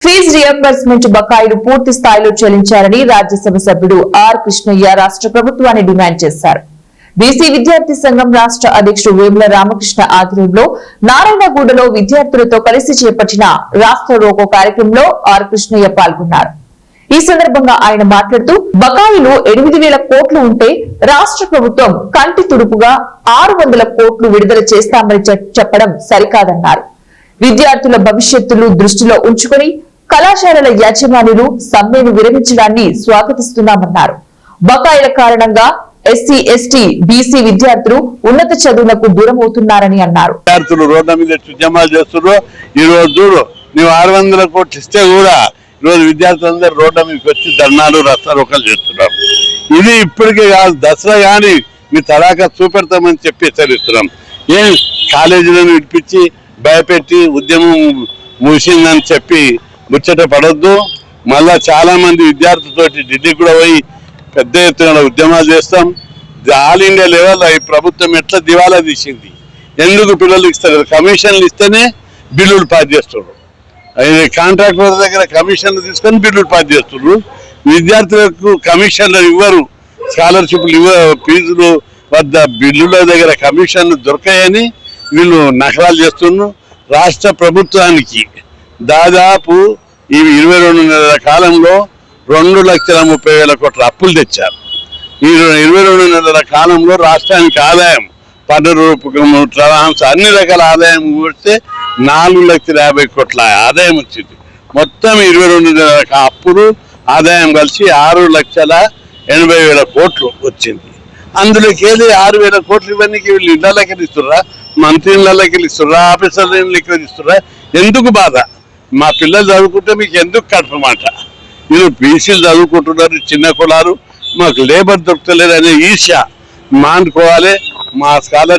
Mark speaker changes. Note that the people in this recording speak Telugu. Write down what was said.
Speaker 1: ఫీజు రియంబర్స్మెంట్ బకాయిలు పూర్తి స్థాయిలో చెల్లించాలని రాజ్యసభ సభ్యుడు ఆర్ కృష్ణయ్య రాష్ట్ర ప్రభుత్వాన్ని డిమాండ్ చేశారు. బీసీ విద్యార్థి సంఘం రాష్ట్ర అధ్యక్షుడు వేముల రామకృష్ణ ఆధ్వర్యంలో నారాయణగూడలో విద్యార్థులతో కలిసి చేపట్టిన రాష్ట్ర రోకో కార్యక్రమంలో ఆర్ కృష్ణయ్య పాల్గొన్నారు. ఈ సందర్భంగా ఆయన మాట్లాడుతూ బకాయిలు 8,000 కోట్లు ఉంటే రాష్ట్ర ప్రభుత్వం కంటి తుడుపుగా 600 కోట్లు విడుదల చేస్తామని చెప్పడం సరికాదన్నారు. విద్యార్థుల భవిష్యత్తును దృష్టిలో ఉంచుకుని కళాశాలల యాజమాన్యులు సమ్మెను విరమించడాన్ని స్వాగతిస్తున్నామన్నారు. బకాయిల కారణంగా ఎస్సీ, ఎస్టీ, బీసీ విద్యార్థులు ఉన్నత చదువులకు దూరమవుతున్నారని అన్నారు.
Speaker 2: విద్యార్థులు రోడ్ల మీద ఉద్యమాలు చేస్తున్నారు. ఈ రోజు నువ్వు 600 కోట్లు ఇస్తే కూడా ఈరోజు విద్యార్థులందరూ రోడ్ల మీదకి వచ్చి ధర్నాలు రస్తారోకలు చేస్తున్నారు. ఇది ఇప్పటికే కాదు, దసరా కానీ మీ తడాకా చూపెడతామని చెప్పి హెచ్చరిస్తున్నాం. ఏం కాలేజీలను విడిపించి భయపెట్టి ఉద్యమం ముగిసిందని చెప్పి ముచ్చట పడొద్దు. మళ్ళా చాలా మంది విద్యార్థులతోటి ఢిల్లీ కూడా పోయి పెద్ద ఎత్తున ఉద్యమాలు చేస్తాం. ఆల్ ఇండియా లెవెల్ ఈ ప్రభుత్వం ఎట్లా దివాలా తీసింది, ఎందుకు పిల్లలు ఇస్తారు? కమిషన్లు ఇస్తేనే బిల్లులు పాస్ చేస్తున్నారు. కాంట్రాక్టర్ దగ్గర కమిషన్లు తీసుకొని బిల్లులు పాస్ చేస్తున్నారు. విద్యార్థులకు కమిషన్లు ఇవ్వరు, స్కాలర్షిప్లు ఫీజులు వద్ద బిల్లుల దగ్గర కమిషన్లు దొరకాయని వీళ్ళు నకలాలు చేస్తున్నారు. రాష్ట్ర ప్రభుత్వానికి దాదాపు ఈ 22 నెలల కాలంలో 2,30,000 కోట్ల అప్పులు తెచ్చారు. ఈ 22 నెలల కాలంలో రాష్ట్రానికి ఆదాయం పన్ను రూపకము, ట్రాన్స్ అన్ని రకాల ఆదాయం కూడితే 4,50,000 కోట్ల ఆదాయం వచ్చింది. మొత్తం 22 నెలల అప్పులు ఆదాయం కలిసి 6,80,000 కోట్లు వచ్చింది. అందులోకి ఏది 6,000 కోట్లు ఇవన్నీ వీళ్ళు ఇళ్ళకి ఇస్తుర్రా, మంత్రి ఇళ్ళకి ఇస్తుర్రా, ఆఫీసర్ల ఇళ్ళకి ఇస్తుర్రా? ఎందుకు బాధ? మా పిల్లలు చదువుకుంటే మీకు ఎందుకు కడపమాట? వీళ్ళు బీసీలు చదువుకుంటున్నారు, చిన్న కులాలు, మాకు లేబర్ దొరకలేదు అనే ఈర్ష్య మానుకోవాలి. మా స్కాలర్